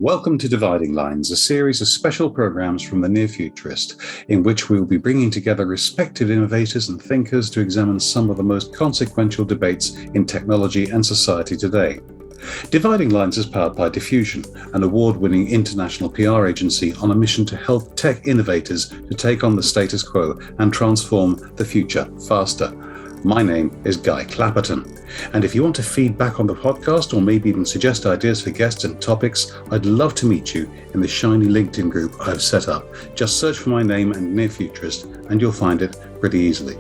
Welcome to Dividing Lines, a series of special programs from the Near Futurist, in which we will be bringing together respected innovators and thinkers to examine some of the most consequential debates in technology and society today. Dividing Lines is powered by Diffusion, an award-winning international PR agency on a mission to help tech innovators to take on the status quo and transform the future faster. My name is Guy Clapperton, and if you want to feed back on the podcast or maybe even suggest ideas for guests and topics, I'd love to meet you in the shiny LinkedIn group I've set up. Just search for my name and Near Futurist and you'll find it pretty easily.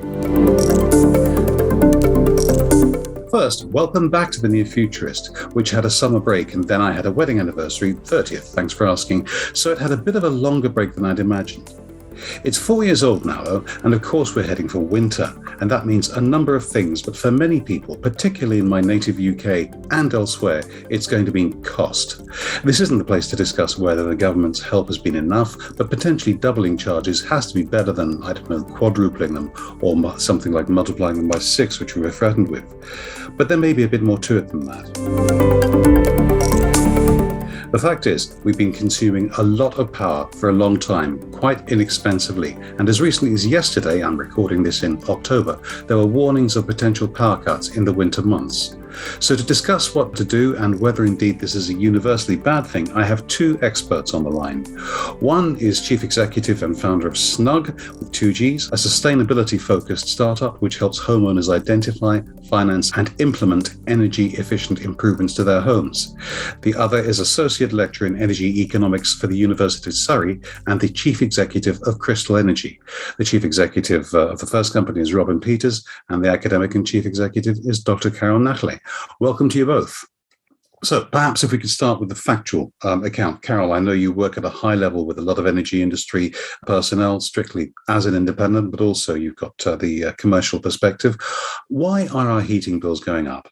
First, welcome back to the Near Futurist, which had a summer break and then I had a wedding anniversary, 30th, thanks for asking, so it had a bit of a longer break than I'd imagined. It's 4 years old now, though, and of course we're heading for winter, and that means a number of things, but for many people, particularly in my native UK and elsewhere, it's going to mean cost. This isn't the place to discuss whether the government's help has been enough, but potentially doubling charges has to be better than, quadrupling them, or something like multiplying them by 6, which we were threatened with. But there may be a bit more to it than that. The fact is, we've been consuming a lot of power for a long time, quite inexpensively, and as recently as yesterday, I'm recording this in October, there were warnings of potential power cuts in the winter months. So to discuss what to do and whether indeed this is a universally bad thing, I have two experts on the line. One is Chief Executive and founder of Snugg, with 2 Gs, a sustainability-focused startup which helps homeowners identify, finance and implement energy-efficient improvements to their homes. The other is Associate Lecturer in Energy Economics for the University of Surrey and the Chief Executive of Crystal Energy. The Chief Executive of the first company is Robin Peters, and the Academic and Chief Executive is Dr. Carol Nakhle. Welcome to you both. So perhaps if we could start with the factual account. Carol, I know you work at a high level with a lot of energy industry personnel, strictly as an independent, but also you've got the commercial perspective. Why are our heating bills going up?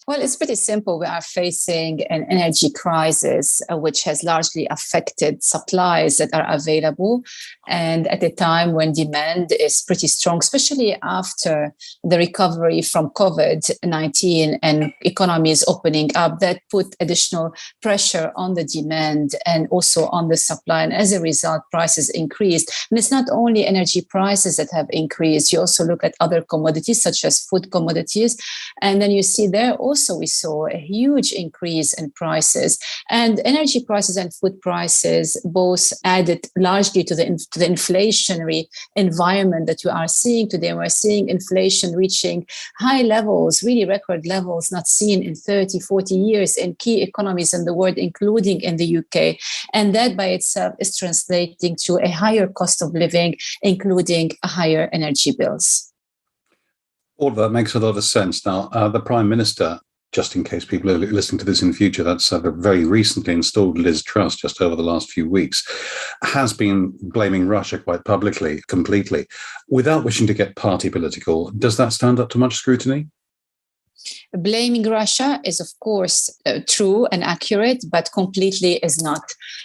Well, it's pretty simple. We are facing an energy crisis, which has largely affected supplies that are available. And at a time when demand is pretty strong, especially after the recovery from COVID-19 and economies opening up, that put additional pressure on the demand and also on the supply. And as a result, prices increased. And it's not only energy prices that have increased. You also look at other commodities, such as food commodities. And then you see there also we saw a huge increase in prices, and energy prices and food prices both added largely to the inflationary environment that we are seeing today. We're seeing inflation reaching high levels, really record levels not seen in 30, 40 years in key economies in the world, including in the UK. And that by itself is translating to a higher cost of living, including higher energy bills. All of that makes a lot of sense. Now, the Prime Minister, just in case people are listening to this in future, that's the very recently installed Liz Truss, just over the last few weeks, has been blaming Russia quite publicly, completely. Without wishing to get party political, does that stand up to much scrutiny? Blaming Russia is, of course, true and accurate, but completely is not,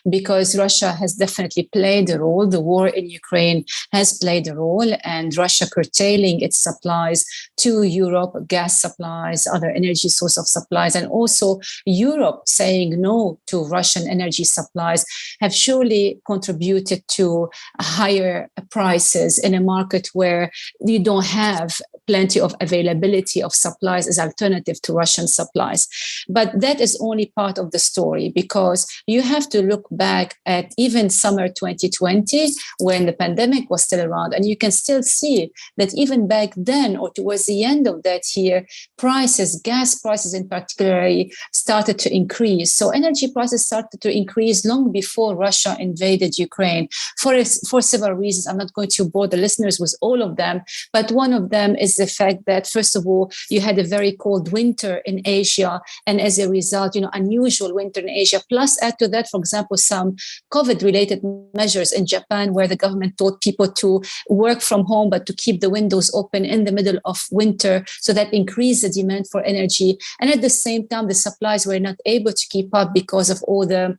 because Russia has definitely played a role. The war in Ukraine has played a role, and Russia curtailing its supplies to Europe, gas supplies, other energy source of supplies, and also Europe saying no to Russian energy supplies have surely contributed to higher prices in a market where you don't have plenty of availability of supplies as alternative to Russian supplies. But that is only part of the story, because you have to look back at even summer 2020 when the pandemic was still around, and you can still see that even back then or towards the end of that year, prices, gas prices in particular, started to increase. So energy prices started to increase long before Russia invaded Ukraine for several reasons. I'm not going to bore the listeners with all of them, but one of them is the fact that, first of all, you had a very cold winter in Asia, and as a result, unusual winter in Asia. Plus, add to that, for example, some COVID-related measures in Japan, where the government told people to work from home, but to keep the windows open in the middle of winter. So that increased the demand for energy. And at the same time, the supplies were not able to keep up because of all the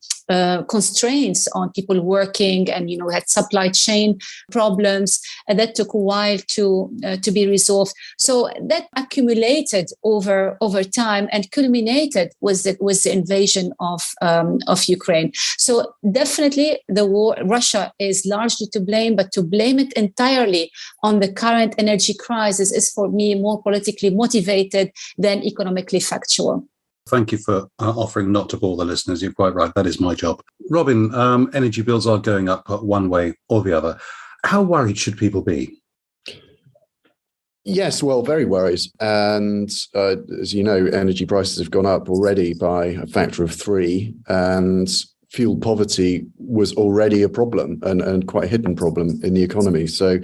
constraints on people working, and had supply chain problems, and that took a while to be resolved. So that accumulated over time and culminated with the invasion of Ukraine. So definitely the war, Russia is largely to blame, but to blame it entirely on the current energy crisis is for me more politically motivated than economically factual. Thank you for offering not to bore the listeners. You're quite right. That is my job. Robin, energy bills are going up one way or the other. How worried should people be? Yes, well, very worried. And as you know, energy prices have gone up already by a factor of 3. And fuel poverty was already a problem and quite a hidden problem in the economy. So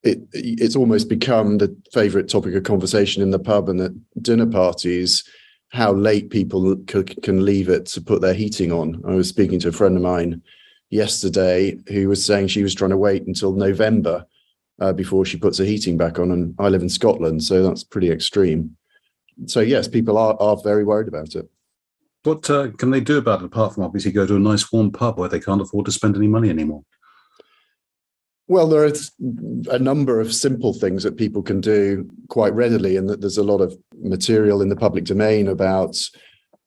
it's almost become the favourite topic of conversation in the pub and at dinner parties, how late people can leave it to put their heating on. I was speaking to a friend of mine yesterday who was saying she was trying to wait until November before she puts her heating back on. And I live in Scotland, so that's pretty extreme. So yes, people are very worried about it. What can they do about it, apart from obviously go to a nice warm pub where they can't afford to spend any money anymore? Well, there are a number of simple things that people can do quite readily, and that there's a lot of material in the public domain about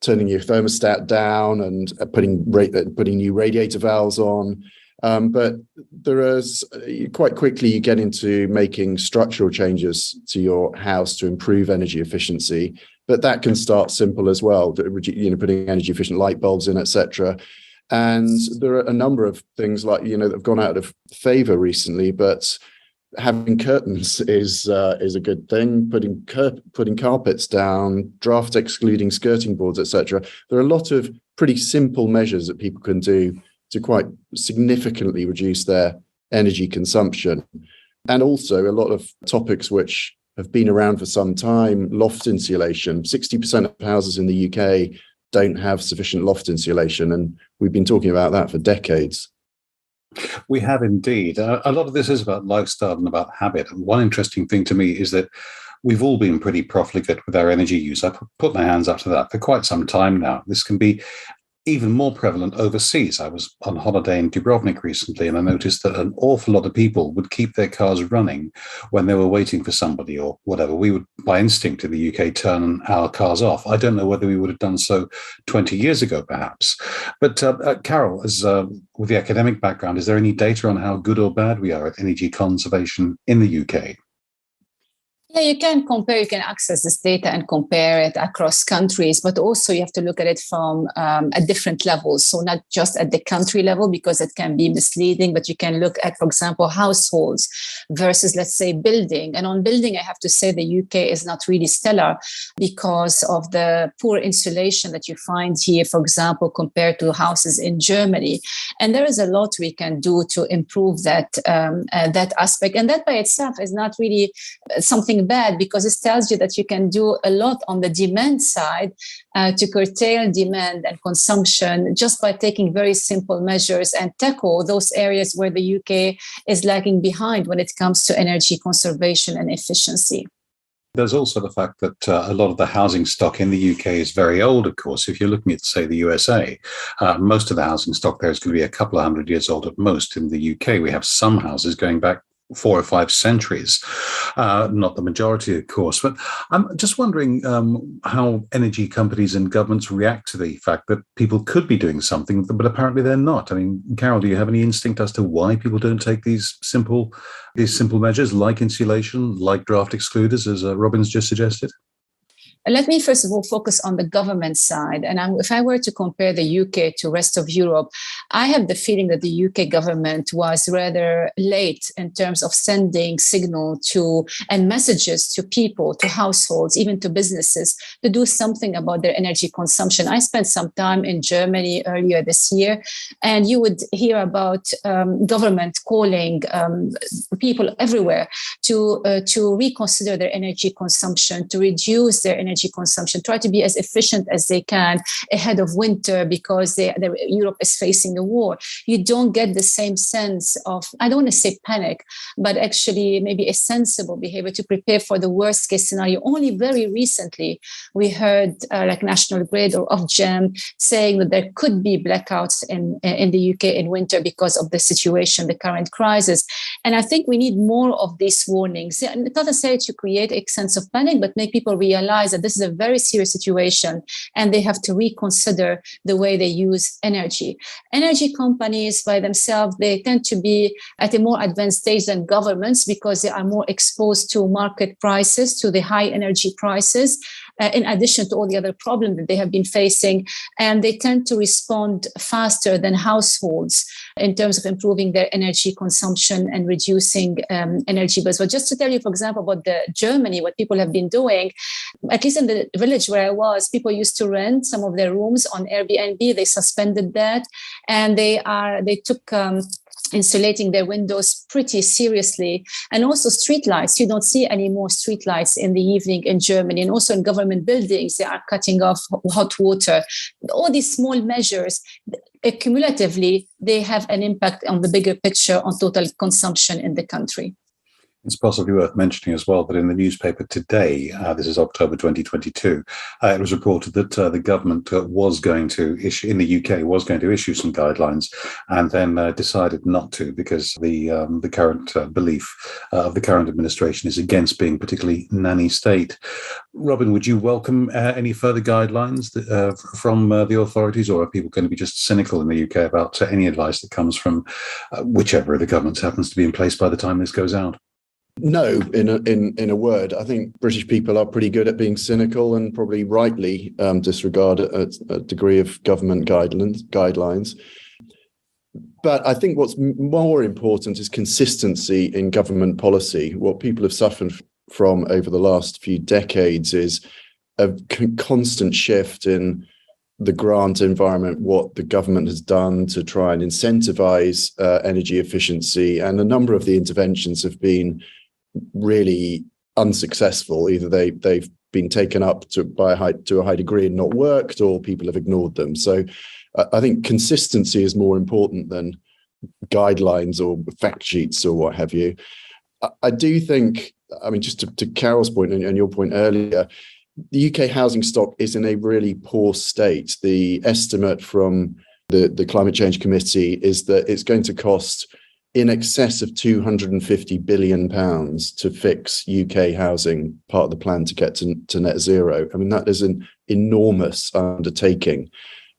turning your thermostat down and putting new radiator valves on. But there is quite quickly you get into making structural changes to your house to improve energy efficiency. But that can start simple as well, putting energy efficient light bulbs in, etc. And there are a number of things like, that have gone out of favor recently, but having curtains is a good thing. Putting carpets down, draft excluding skirting boards, etc. There are a lot of pretty simple measures that people can do to quite significantly reduce their energy consumption. And also a lot of topics which have been around for some time, loft insulation. 60% of houses in the UK don't have sufficient loft insulation, and we've been talking about that for decades. We have indeed. A lot of this is about lifestyle and about habit. And one interesting thing to me is that we've all been pretty profligate with our energy use. I put my hands up to that for quite some time now. This can be even more prevalent overseas. I was on holiday in Dubrovnik recently, and I noticed that an awful lot of people would keep their cars running when they were waiting for somebody or whatever. We would, by instinct in the UK, turn our cars off. I don't know whether we would have done so 20 years ago, perhaps. But Carol, as with the academic background, is there any data on how good or bad we are at energy conservation in the UK? Yeah, you can access this data and compare it across countries, but also you have to look at it from at different levels. So not just at the country level, because it can be misleading, but you can look at, for example, households versus, let's say, building. And on building, I have to say the UK is not really stellar because of the poor insulation that you find here, for example, compared to houses in Germany. And there is a lot we can do to improve that aspect. And that by itself is not really something bad, because it tells you that you can do a lot on the demand side to curtail demand and consumption just by taking very simple measures and tackle those areas where the UK is lagging behind when it comes to energy conservation and efficiency. There's also the fact that a lot of the housing stock in the UK is very old, of course. If you're looking at, say, the USA, most of the housing stock there is going to be a couple of hundred years old at most. In the UK, we have some houses going back 4 or 5 centuries, not the majority, of course. But I'm just wondering how energy companies and governments react to the fact that people could be doing something, but apparently they're not. I mean, Carol, do you have any instinct as to why people don't take these simple measures like insulation, like draft excluders, as Robin's just suggested? Let me first of all focus on the government side. And if I were to compare the UK to rest of Europe, I have the feeling that the UK government was rather late in terms of sending signal to and messages to people, to households, even to businesses to do something about their energy consumption. I spent some time in Germany earlier this year, and you would hear about government calling people everywhere to reconsider their energy consumption, to reduce their energy energy consumption, try to be as efficient as they can ahead of winter because Europe is facing the war. You don't get the same sense of, I don't want to say panic, but actually maybe a sensible behavior to prepare for the worst case scenario. Only very recently, we heard like National Grid or Ofgem saying that there could be blackouts in the UK in winter because of the situation, the current crisis. And I think we need more of these warnings. Not necessarily to create a sense of panic, but make people realize that this is a very serious situation and they have to reconsider the way they use energy. Energy companies by themselves, they tend to be at a more advanced stage than governments because they are more exposed to market prices, to the high energy prices, in addition to all the other problems that they have been facing. And they tend to respond faster than households in terms of improving their energy consumption and reducing energy bills. But just to tell you, for example, about Germany, what people have been doing, at least in the village where I was, people used to rent some of their rooms on Airbnb. They suspended that, and they took insulating their windows pretty seriously. And also streetlights. You don't see any more streetlights in the evening in Germany. And also in government buildings, they are cutting off hot water. All these small measures, cumulatively, they have an impact on the bigger picture on total consumption in the country. It's possibly worth mentioning as well that in the newspaper today, this is October 2022, it was reported that the government was going to issue, in the UK, was going to issue some guidelines and then decided not to because the current belief of the current administration is against being particularly nanny state. Robin, would you welcome any further guidelines from the authorities, or are people going to be just cynical in the UK about any advice that comes from whichever of the governments happens to be in place by the time this goes out? No, in a word, I think British people are pretty good at being cynical and probably rightly disregard a degree of government guidelines. But I think what's more important is consistency in government policy. What people have suffered from over the last few decades is a constant shift in the grant environment, what the government has done to try and incentivize energy efficiency. And a number of the interventions have been really unsuccessful. Either they've been taken up to a high degree and not worked, or people have ignored them. So I think consistency is more important than guidelines or fact sheets or what have you. I do think, I mean, just to Carol's point and your point earlier, the UK housing stock is in a really poor state. The estimate from the Climate Change Committee is that it's going to cost in excess of £250 billion to fix UK housing, part of the plan to get to net zero. I mean, that is an enormous undertaking.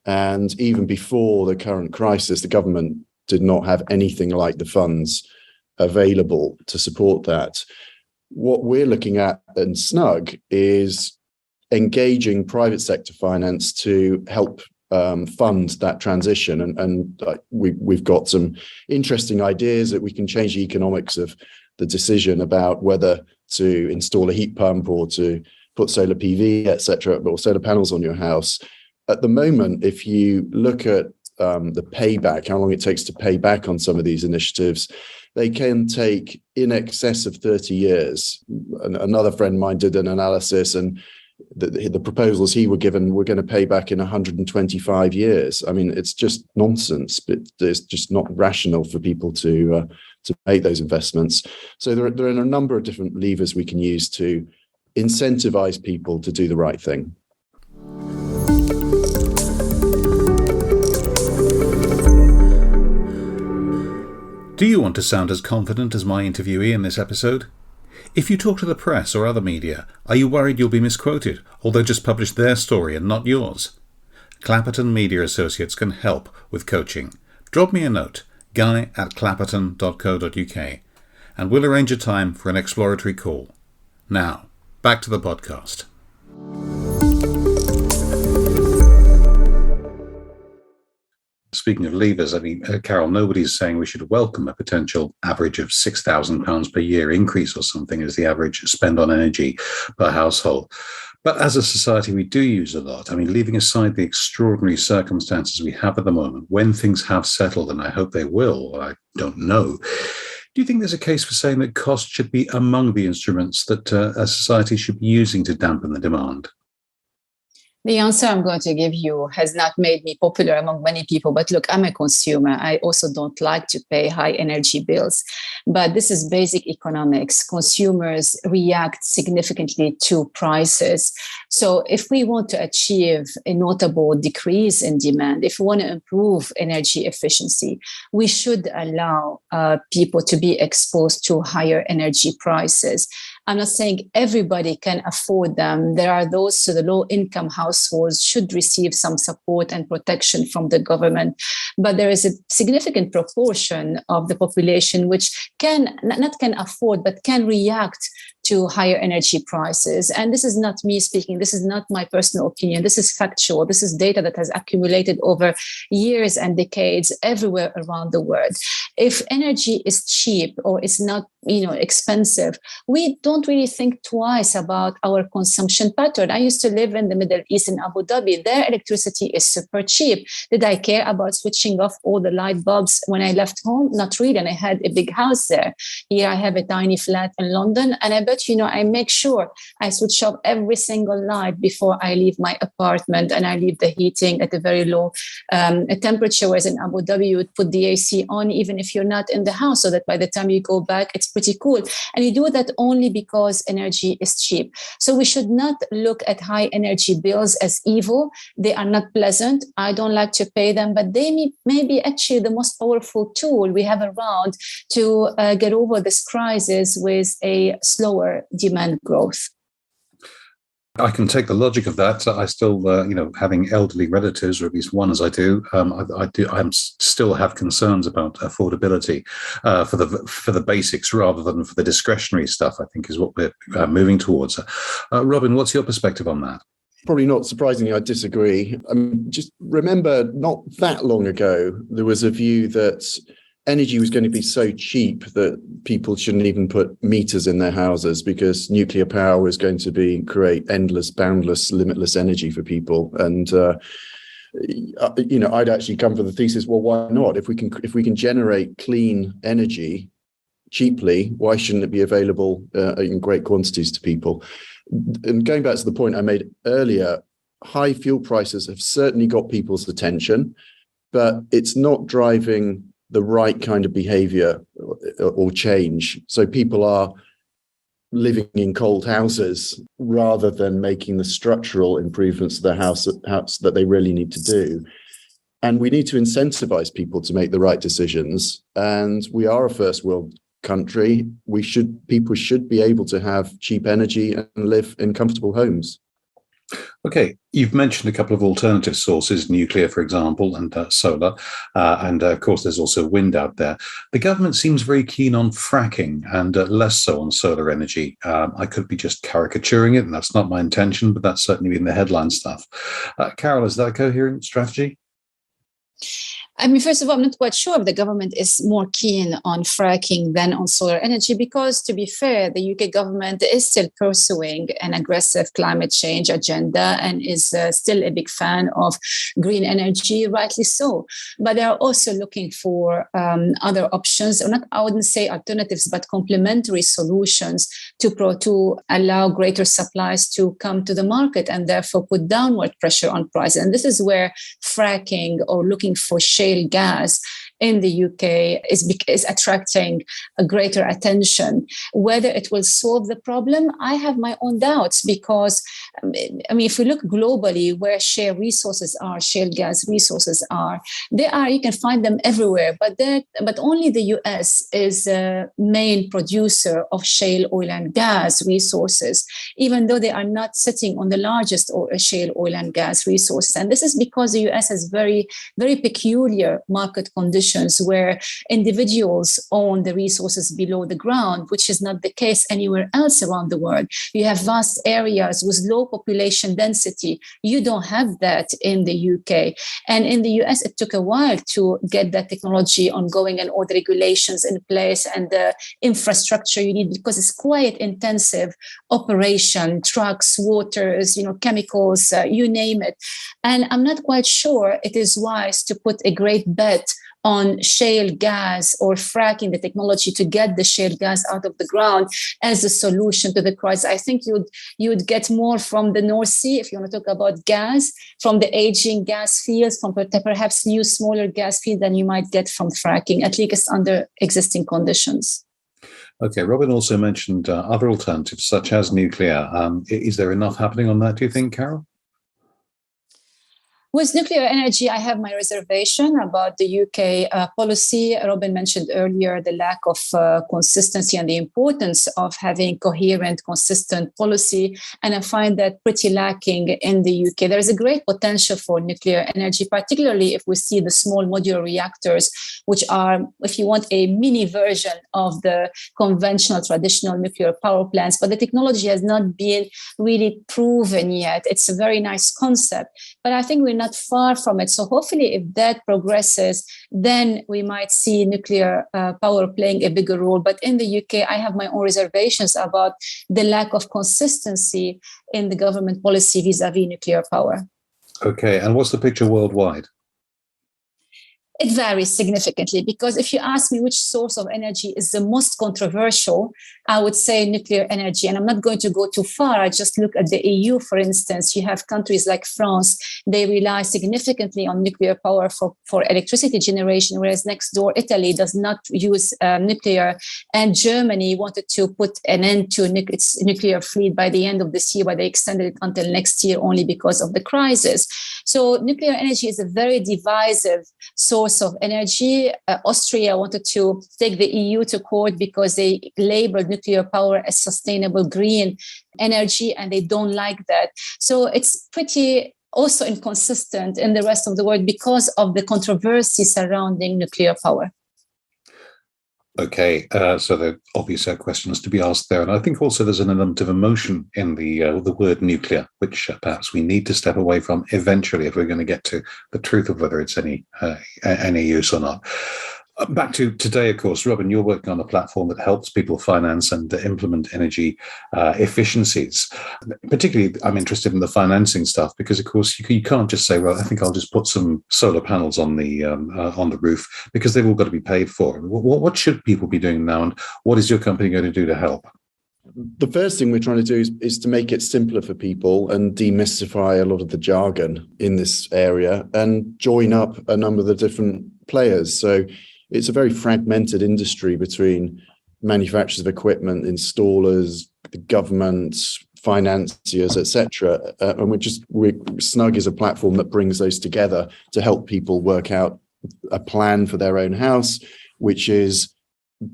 And even before the current crisis, the government did not have anything like the funds available to support that. What we're looking at in Snugg is engaging private sector finance to help fund that transition, and we've got some interesting ideas that we can change the economics of the decision about whether to install a heat pump or to put solar PV, etc., or solar panels on your house. At the moment, if you look at the payback, how long it takes to pay back on some of these initiatives, they can take in excess of 30 years. Another friend of mine did an analysis, and the proposals he were given were going to pay back in 125 years. I mean, it's just nonsense, but it's just not rational for people to make those investments. So there are a number of different levers we can use to incentivize people to do the right thing. Do you want to sound as confident as my interviewee in this episode? If you talk to the press or other media, are you worried you'll be misquoted, or they'll just publish their story and not yours? Clapperton Media Associates can help with coaching. Drop me a note, guy@clapperton.co.uk, and we'll arrange a time for an exploratory call. Now, back to the podcast. Speaking of levers, I mean, Carol, nobody's saying we should welcome a potential average of £6,000 per year increase or something as the average spend on energy per household. But as a society, we do use a lot. I mean, leaving aside the extraordinary circumstances we have at the moment, when things have settled, and I hope they will, I don't know, do you think there's a case for saying that cost should be among the instruments that a society should be using to dampen the demand? The answer I'm going to give you has not made me popular among many people. But look, I'm a consumer. I also don't like to pay high energy bills. But this is basic economics. Consumers react significantly to prices. So if we want to achieve a notable decrease in demand, if we want to improve energy efficiency, we should allow people to be exposed to higher energy prices. I'm not saying everybody can afford them. There are those, so the low-income households should receive some support and protection from the government. But there is a significant proportion of the population which not can afford, but can react to higher energy prices. And this is not me speaking. This is not my personal opinion. This is factual. This is data that has accumulated over years and decades everywhere around the world. If energy is cheap or it's not, expensive, we don't really think twice about our consumption pattern. I used to live in the Middle East in Abu Dhabi. Their electricity is super cheap. Did I care about switching off all the light bulbs when I left home? Not really. And I had a big house there. Here I have a tiny flat in London. And I bet, I make sure I switch off every single light before I leave my apartment, and I leave the heating at a very low temperature. Whereas in Abu Dhabi, you would put the AC on even if you're not in the house, so that by the time you go back, it's pretty cool. And you do that only because energy is cheap. So we should not look at high energy bills as evil. They are not pleasant. I don't like to pay them, but they may be actually the most powerful tool we have around to get over this crisis with a slower demand growth. I can take the logic of that. I still, having elderly relatives, or at least one as I do, I still have concerns about affordability for the basics rather than for the discretionary stuff, I think is what we're moving towards. Robin, what's your perspective on that? Probably not surprisingly, I disagree. Just remember, not that long ago, there was a view that energy was going to be so cheap that people shouldn't even put meters in their houses because nuclear power was going to create endless, boundless, limitless energy for people. And I'd actually come from the thesis, well, why not? If we can generate clean energy cheaply, why shouldn't it be available in great quantities to people? And going back to the point I made earlier, high fuel prices have certainly got people's attention, but it's not driving the right kind of behavior or change. So people are living in cold houses rather than making the structural improvements to their house that they really need to do. And we need to incentivize people to make the right decisions. And we are a first world country. People should be able to have cheap energy and live in comfortable homes. Okay, you've mentioned a couple of alternative sources, nuclear, for example, and solar. And of course, there's also wind out there. The government seems very keen on fracking and less so on solar energy. I could be just caricaturing it, and that's not my intention, but that's certainly been the headline stuff. Carol, is that a coherent strategy? First of all, I'm not quite sure if the government is more keen on fracking than on solar energy, because to be fair, the UK government is still pursuing an aggressive climate change agenda and is still a big fan of green energy, rightly so. But they are also looking for other options, or I wouldn't say alternatives, but complementary solutions to allow greater supplies to come to the market and therefore put downward pressure on prices. And this is where fracking or looking for shale gas in the UK is attracting a greater attention. Whether it will solve the problem, I have my own doubts, because if we look globally where shale gas resources are, you can find them everywhere, but only the US is a main producer of shale oil and gas resources, even though they are not sitting on the largest shale oil and gas resources. And this is because the US has very, very peculiar market conditions where individuals own the resources below the ground, which is not the case anywhere else around the world. You have vast areas with low population density. You don't have that in the UK. And in the US, it took a while to get that technology ongoing and all the regulations in place and the infrastructure you need, because it's quite intensive operation, trucks, waters, chemicals, you name it. And I'm not quite sure it is wise to put a great bet on shale gas or fracking the technology to get the shale gas out of the ground as a solution to the crisis. I think you'd get more from the North Sea, if you want to talk about gas, from the aging gas fields, from perhaps new smaller gas fields than you might get from fracking, at least under existing conditions. Okay, Robin also mentioned other alternatives such as nuclear. Is there enough happening on that, do you think, Carol? With nuclear energy, I have my reservation about the UK policy. Robin mentioned earlier the lack of consistency and the importance of having coherent, consistent policy. And I find that pretty lacking in the UK. There is a great potential for nuclear energy, particularly if we see the small modular reactors, which are, if you want, a mini version of the conventional, traditional nuclear power plants. But the technology has not been really proven yet. It's a very nice concept, but I think we're not far from it. So hopefully if that progresses, then we might see nuclear power playing a bigger role. But in the UK, I have my own reservations about the lack of consistency in the government policy vis-a-vis nuclear power. Okay, and what's the picture worldwide? It varies significantly, because if you ask me which source of energy is the most controversial, I would say nuclear energy. And I'm not going to go too far. I just look at the EU, for instance. You have countries like France. They rely significantly on nuclear power for electricity generation, whereas next door, Italy does not use nuclear. And Germany wanted to put an end to its nuclear fleet by the end of this year, but they extended it until next year only because of the crisis. So nuclear energy is a very divisive source of energy. Austria wanted to take the EU to court because they labeled nuclear power as sustainable green energy, and they don't like that. So it's pretty also inconsistent in the rest of the world because of the controversy surrounding nuclear power. Okay, so the obvious questions to be asked there. And I think also there's an element of emotion in the word nuclear, which perhaps we need to step away from eventually if we're going to get to the truth of whether it's any use or not. Back to today, of course, Robin, you're working on a platform that helps people finance and implement energy efficiencies. Particularly, I'm interested in the financing stuff because, of course, you can't just say, well, I think I'll just put some solar panels on the roof, because they've all got to be paid for. What should people be doing now, and what is your company going to do to help? The first thing we're trying to do is to make it simpler for people and demystify a lot of the jargon in this area and join up a number of the different players. So it's a very fragmented industry between manufacturers of equipment, installers, the government, financiers, etc. And Snugg is a platform that brings those together to help people work out a plan for their own house, which is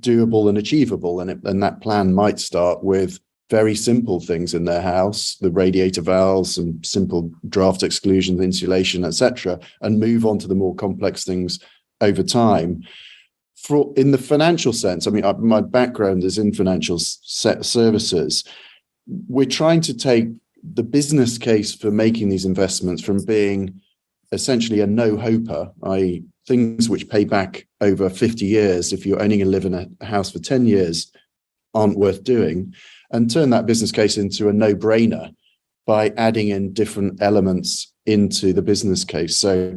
doable and achievable. And that plan might start with very simple things in their house, the radiator valves, some simple draft exclusion, insulation, etc., and move on to the more complex things over time. In the financial sense, I mean, my background is in financial services. We're trying to take the business case for making these investments from being essentially a no-hoper, i.e. things which pay back over 50 years, if you're only going to live in a house for 10 years, aren't worth doing, and turn that business case into a no-brainer by adding in different elements into the business case. So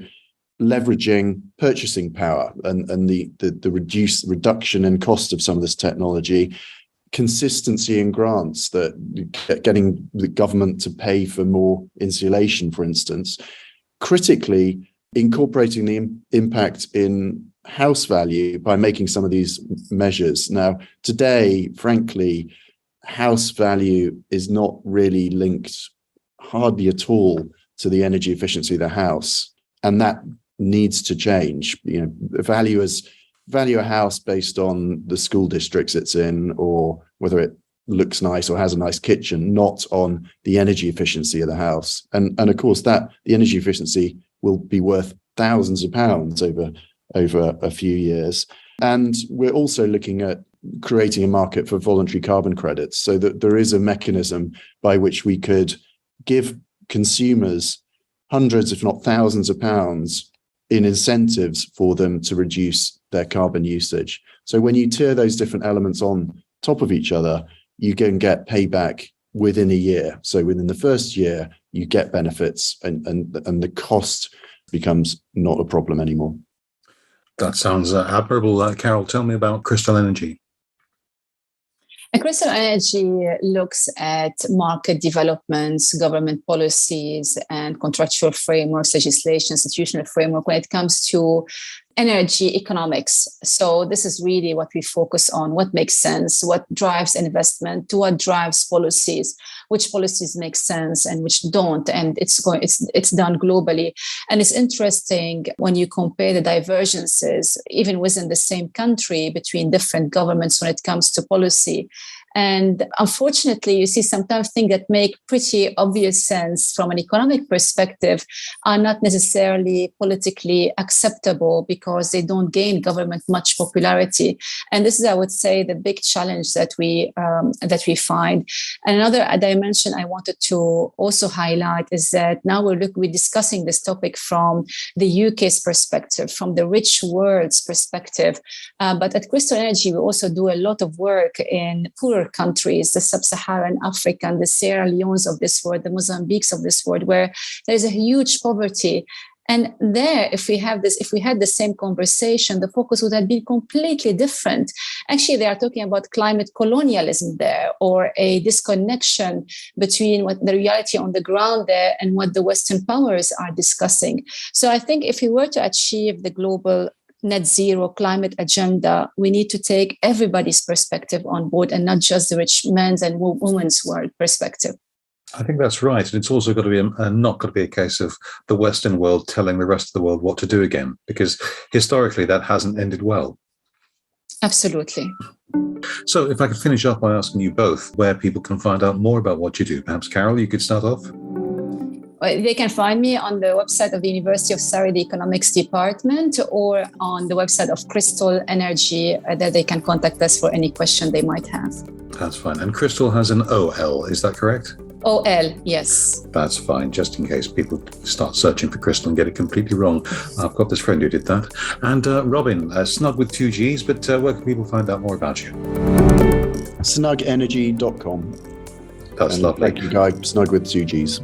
leveraging purchasing power and the reduction in cost of some of this technology, consistency in grants, that getting the government to pay for more insulation, for instance, critically incorporating the impact in house value by making some of these measures. Now, today, frankly, house value is not really linked hardly at all to the energy efficiency of the house, and that needs to change. Value a house based on the school districts it's in, or whether it looks nice or has a nice kitchen, not on the energy efficiency of the house. And of course, that the energy efficiency will be worth thousands of pounds over a few years. And we're also looking at creating a market for voluntary carbon credits, so that there is a mechanism by which we could give consumers hundreds, if not thousands of pounds in incentives for them to reduce their carbon usage. So when you tier those different elements on top of each other, you can get payback within a year. So within the first year, you get benefits, and the cost becomes not a problem anymore. That sounds admirable. Carol, tell me about Crystal Energy. And Crystal Energy looks at market developments, government policies, and contractual frameworks, legislation, institutional framework when it comes to energy economics. So this is really what we focus on, what makes sense, what drives investment, what drives policies, which policies make sense and which don't. And it's done globally. And it's interesting when you compare the divergences, even within the same country, between different governments when it comes to policy. And unfortunately, you see sometimes things that make pretty obvious sense from an economic perspective are not necessarily politically acceptable because they don't gain government much popularity. And this is, I would say, the big challenge that we find. And another dimension I wanted to also highlight is that now we're discussing this topic from the UK's perspective, from the rich world's perspective. But at Crystal Energy, we also do a lot of work in poorer countries, the sub-Saharan African, the Sierra Leones of this world, the Mozambiques of this world, where there is a huge poverty. And there, if we had the same conversation, the focus would have been completely different. Actually, they are talking about climate colonialism there, or a disconnection between what the reality on the ground there and what the Western powers are discussing. So I think if we were to achieve the global net zero climate agenda, we need to take everybody's perspective on board and not just the rich men's and women's world perspective. I think that's right. And it's also got to be not got to be a case of the Western world telling the rest of the world what to do again, because historically that hasn't ended well. Absolutely. So if I could finish up by asking you both where people can find out more about what you do. Perhaps, Carol, you could start off. They can find me on the website of the University of Surrey, the Economics Department, or on the website of Crystal Energy, that they can contact us for any question they might have. That's fine. And Crystal has an OL, is that correct? OL, yes. That's fine, just in case people start searching for Crystal and get it completely wrong. I've got this friend who did that. And Robin, Snugg with 2 Gs, but where can people find out more about you? SnuggEnergy.com. That's lovely. Thank you, Guy. Snugg with 2 Gs.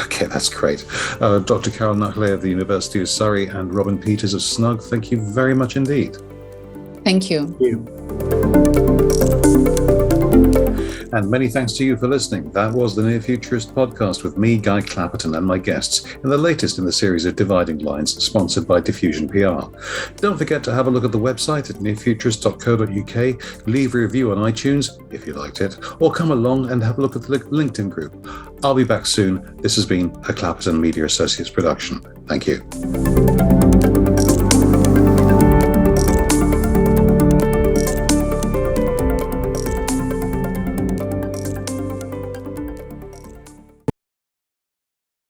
Okay, that's great. Dr. Carol Nakhle of the University of Surrey and Robin Peters of Snugg, thank you very much indeed. Thank you. Thank you. And many thanks to you for listening. That was the Near Futurist podcast with me, Guy Clapperton, and my guests in the latest in the series of Dividing Lines, sponsored by Diffusion PR. Don't forget to have a look at the website at nearfuturist.co.uk, leave a review on iTunes if you liked it, or come along and have a look at the LinkedIn group. I'll be back soon. This has been a Clapperton Media Associates production. Thank you.